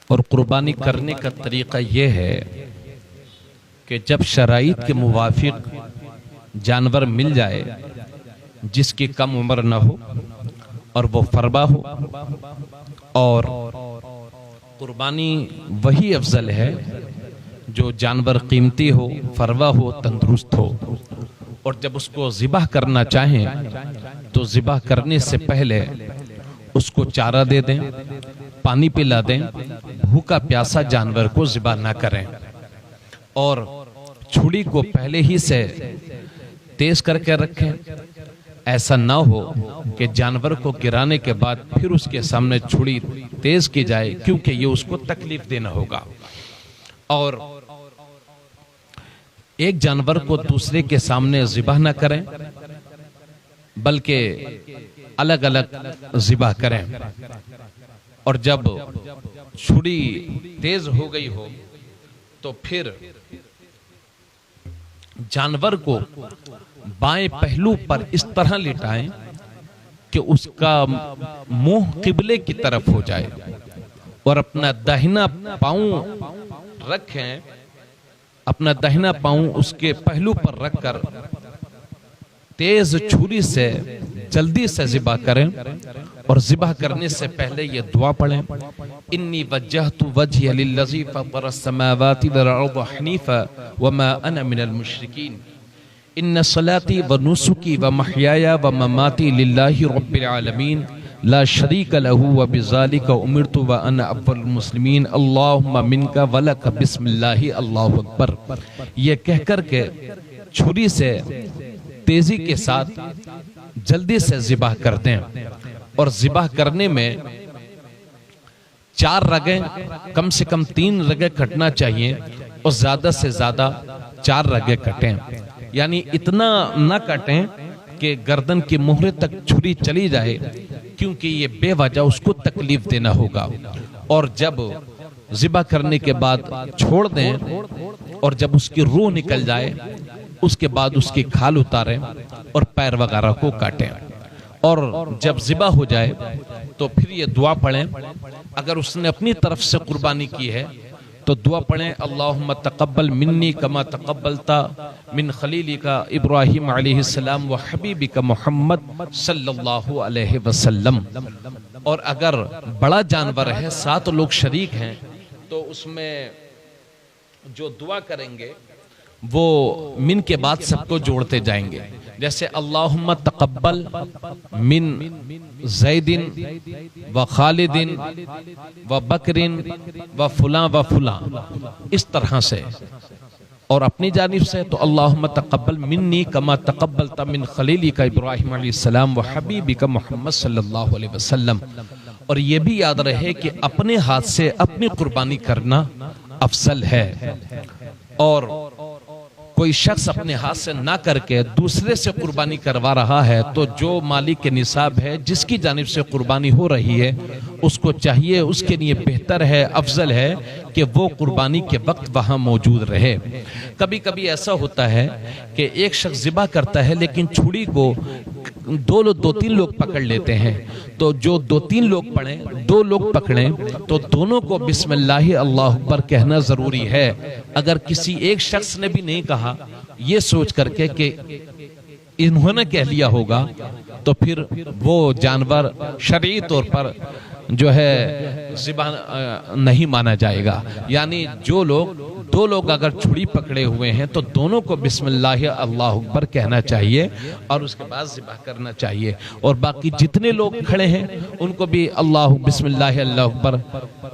اور قربانی کرنے کا طریقہ یہ ہے کہ جب شرائط کے موافق جانور مل جائے جس کی کم عمر نہ ہو اور وہ فربا ہو، اور قربانی وہی افضل ہے جو جانور قیمتی ہو، فربا ہو، تندرست ہو، اور جب اس کو ذبح کرنا چاہیں تو ذبح کرنے سے پہلے اس کو چارہ دے دیں، پانی پلا دیں، بھوکا پیاسا جانور کو ذبح نہ کریں، اور چھڑی کو پہلے ہی سے تیز کر کے رکھیں۔ ایسا نہ ہو کہ جانور کو گرانے کے بعد پھر اس کے سامنے چھڑی تیز کی جائے، کیونکہ یہ اس کو تکلیف دینا ہوگا۔ اور ایک جانور کو دوسرے کے سامنے ذبح نہ کریں بلکہ الگ الگ ذبح کریں، اور جب چھڑی تیز ہو گئی ہو تو پھر جانور کو بائیں پہلو پر اس طرح لٹائیں کہ اس کا منہ قبلے کی طرف ہو جائے، اور اپنا داہنا پاؤں رکھیں، اپنا داہنا پاؤں اس کے پہلو پر رکھ کر تیز چھری سے جلدی سے ذبح کریں، اور ذبح کرنے سے پہلے یہ دعا پڑھیں: انی وجہت وجہی للذی فطر السماوات والارض حنیفا وما انا من المشرکین ان صلاتی ونسکی ومحیای ومماتی للہ رب العالمین لا شریک لہ وبذالک امرت وانا اول المسلمین اللہم منک ولک بسم اللہ اللہ اکبر۔ یہ کہہ کر کے چھری سے تیزی کے ساتھ جلدی سے ذبح کر دیں، اور ذبح کرنے میں 4 رگیں، کم سے کم 3 رگیں کٹنا چاہیے، اور زیادہ سے زیادہ 4 رگیں کٹیں، یعنی اتنا نہ کٹیں کہ گردن کی مہرے تک چھری چلی جائے، کیونکہ یہ بے وجہ اس کو تکلیف دینا ہوگا۔ اور جب ذبح کرنے کے بعد چھوڑ دیں، اور جب اس کی روح نکل جائے اس کے بعد اس کی کھال اتاریں اور پیر وغیرہ کو کاٹیں، اور جب ذبح ہو جائے تو پھر یہ دعا پڑھیں۔ اگر اس نے اپنی طرف سے قربانی کی ہے تو دعا پڑھیں: اللہم تقبل منی کما تقبلتا من خلیلک ابراہیم علیہ السلام و حبیبک محمد صلی اللہ علیہ وسلم۔ اور اگر بڑا جانور ہے، 7 لوگ شریک ہیں، تو اس میں جو دعا کریں گے وہ من کے بعد سب کو جوڑتے جائیں گے، جیسے اللہم تقبل من زید و خالد و بکر و فلاں و فلاں، اس طرح سے۔ اور اپنی جانب سے تو اللہم تقبل منی کما تقبلت من خلیلک ابراہیم علیہ السلام و حبیبک محمد صلی اللہ علیہ وسلم۔ اور یہ بھی یاد رہے کہ اپنے ہاتھ سے اپنی قربانی کرنا افضل ہے، اور کوئی شخص اپنے ہاتھ سے نہ کر کے دوسرے سے قربانی کروا رہا ہے تو جو مالک کے نصاب ہے، جس کی جانب سے قربانی ہو رہی ہے، اس کو چاہیے، اس کے لیے بہتر ہے، افضل ہے کہ وہ قربانی کے وقت وہاں موجود رہے۔ کبھی کبھی ایسا ہوتا ہے کہ ایک شخص ذبح کرتا ہے لیکن چھڑی کو 2-3 لوگ پکڑ لیتے ہیں، تو جو 2-3 لوگ پڑھیں، 2 لوگ پکڑیں تو دونوں کو بسم اللہ اللہ اکبر کہنا ضروری ہے۔ اگر کسی ایک شخص نے بھی نہیں کہا، یہ سوچ کر کے کہ انہوں نے کہہ لیا ہوگا، تو پھر وہ جانور شرعی طور پر جو ہے ذبح نہیں مانا جائے گا۔ یعنی جو لوگ 2 لوگ اگر چھڑی پکڑے ہوئے ہیں تو دونوں کو بسم اللہ اللہ اکبر کہنا چاہیے، اور اس کے بعد ذبح کرنا چاہیے، اور باقی جتنے لوگ کھڑے ہیں ان کو بھی بسم اللہ اللہ اکبر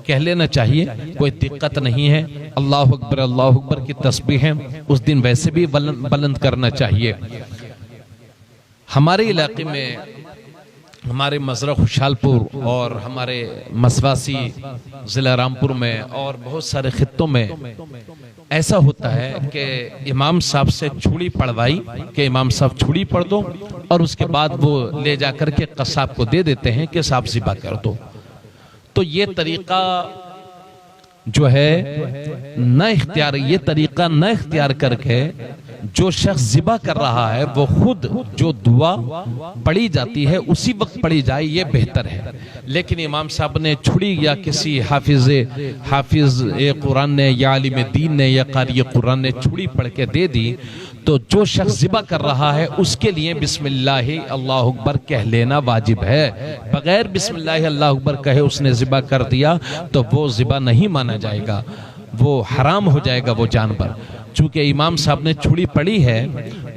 کہہ لینا چاہیے، کوئی دقت نہیں ہے۔ اللہ اکبر کی تسبیحیں اس دن ویسے بھی بلند کرنا چاہیے۔ ہمارے علاقے میں، ہمارے مزرعہ خوشحال پور اور ہمارے مسواسی ضلع رامپور میں اور بہت سارے خطوں میں ایسا ہوتا ہے کہ امام صاحب سے چھڑی پڑھوائی کہ امام صاحب چھڑی پڑھ دو، اور اس کے بعد وہ لے جا کر کے قصاب کو دے دیتے ہیں کہ صاحب ذبح کر دو۔ تو یہ طریقہ جو ہے نہ اختیار کر کے جو شخص ذبح کر رہا ہے وہ خود جو دعا پڑھی جاتی ہے اسی وقت پڑھی جائے، یہ بہتر ہے۔ لیکن امام صاحب نے چھڑی یا کسی حافظ قرآن نے یا عالم دین نے یا قاری قرآن نے چھڑی پڑھ کے دے دی تو جو شخص ذبح کر رہا ہے اس کے لیے بسم اللہ اللہ اکبر کہہ لینا واجب ہے۔ بغیر بسم اللہ اللہ اکبر کہے اس نے ذبح کر دیا تو وہ ذبح نہیں مانا جائے گا، وہ حرام ہو جائے گا وہ جانور۔ چونکہ امام صاحب نے چھڑی پڑھی ہے،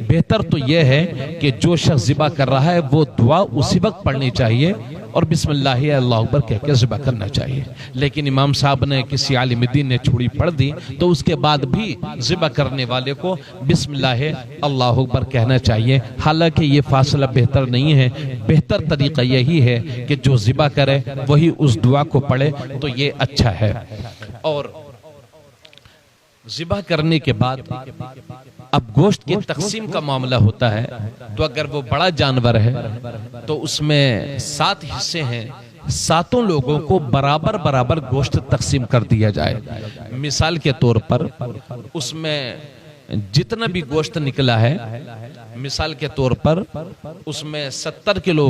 بہتر تو یہ ہے کہ جو شخص ذبح کر رہا ہے وہ دعا اسی وقت پڑھنی چاہیے اور بسم اللہ اللہ اکبر کہہ کے ذبح کرنا چاہیے۔ لیکن امام صاحب نے کسی عالم دین نے چھڑی پڑھ دی تو اس کے بعد بھی ذبح کرنے والے کو بسم اللہ اللہ اکبر کہنا چاہیے۔ حالانکہ یہ فاصلہ بہتر نہیں ہے، بہتر طریقہ یہی ہے کہ جو ذبح کرے وہی اس دعا کو پڑھے تو یہ اچھا ہے۔ اور ذبح کرنے کے بعد اب گوشت کی تقسیم کا معاملہ ہوتا ہے، تو اگر وہ بڑا جانور ہے تو اس میں 7 حصے ہیں، 7 لوگوں کو برابر برابر گوشت تقسیم کر دیا جائے۔ مثال کے طور پر اس میں جتنا بھی گوشت نکلا ہے، مثال کے طور پر اس میں 70 کلو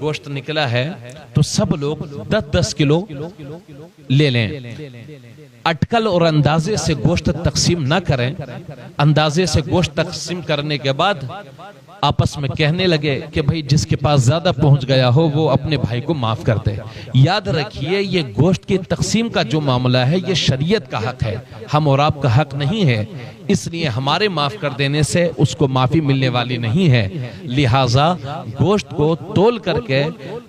گوشت نکلا ہے تو سب لوگ 10-10 کلو لے لیں۔ اٹکل اور اندازے سے گوشت تقسیم نہ کریں۔ اندازے سے گوشت تقسیم کرنے کے بعد آپس میں کہنے لگے کہ بھئی جس کے پاس زیادہ پہنچ گیا ہو وہ اپنے بھائی کو معاف کر دے۔ یاد رکھیے یہ گوشت کی تقسیم کا جو معاملہ ہے یہ شریعت کا حق ہے، ہم اور آپ کا حق نہیں ہے، اس لیے ہمارے معاف کر دینے سے اس کو معافی ملنے والی نہیں ہے۔ لہٰذا گوشت کو تول کر کے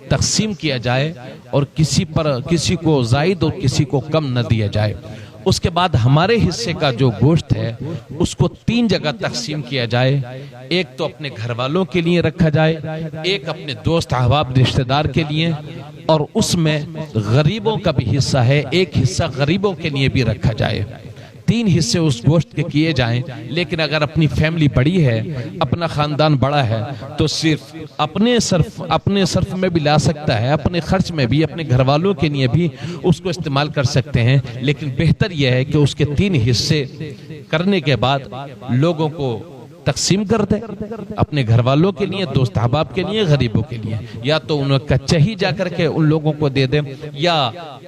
تقسیم کیا جائے اور کسی کو زائد اور کسی کو کم نہ دیا جائے۔ اس کے بعد ہمارے حصے کا جو گوشت ہے اس کو 3 جگہ تقسیم کیا جائے۔ ایک تو اپنے گھر والوں کے لیے رکھا جائے، ایک اپنے دوست احباب رشتہ دار کے لیے، اور اس میں غریبوں کا بھی حصہ ہے، ایک حصہ غریبوں کے لیے بھی رکھا جائے۔ 3 حصے اس گوشت کے کیے جائیں۔ لیکن اگر اپنی فیملی بڑی ہے، اپنا خاندان بڑا ہے تو صرف اپنے صرف میں بھی لا سکتا ہے، اپنے خرچ میں بھی، اپنے گھر والوں کے لیے بھی اس کو استعمال کر سکتے ہیں۔ لیکن بہتر یہ ہے کہ اس کے 3 حصے کرنے کے بعد لوگوں کو تقسیم کر دے، اپنے گھر والوں کے لیے، دوست احباب کے لیے، غریبوں کے لیے، یا تو انہیں کچا ہی جا کر کے ان لوگوں کو دے دے، یا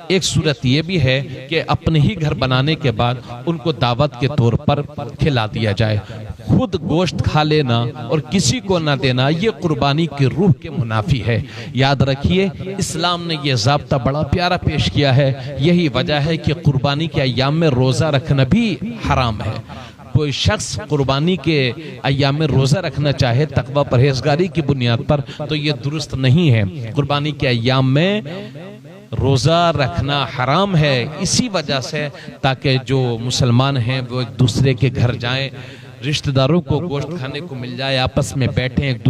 ایک صورت یہ بھی ہے کہ اپنے ہی گھر بنانے کے بعد ان کو دعوت کے طور پر کھلا دیا جائے۔ خود گوشت کھا لینا اور کسی کو نہ دینا یہ قربانی کی روح کے منافی ہے۔ یاد رکھیے اسلام نے یہ ضابطہ بڑا پیارا پیش کیا ہے، یہی وجہ ہے کہ قربانی کے ایام میں روزہ رکھنا بھی حرام ہے۔ کوئی شخص قربانی کے ایام میں روزہ رکھنا چاہے تقوی پرہیزگاری کی بنیاد پر تو یہ درست نہیں ہے۔ قربانی کے ایام میں روزہ رکھنا حرام ہے، اسی وجہ سے تاکہ جو مسلمان ہیں وہ ایک دوسرے کے گھر جائیں، رشتہ داروں کو گوشت کھانے کو مل جائے، آپس میں بیٹھیں، ایک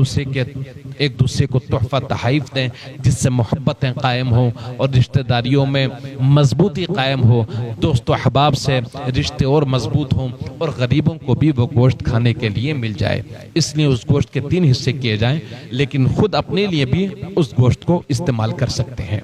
دوسرے کو تحفہ تحائف دیں، جس سے محبتیں قائم ہوں اور رشتہ داریوں میں مضبوطی قائم ہو، دوست و احباب سے رشتے اور مضبوط ہوں، اور غریبوں کو بھی وہ گوشت کھانے کے لیے مل جائے۔ اس لیے اس گوشت کے 3 حصے کیے جائیں، لیکن خود اپنے لیے بھی اس گوشت کو استعمال کر سکتے ہیں۔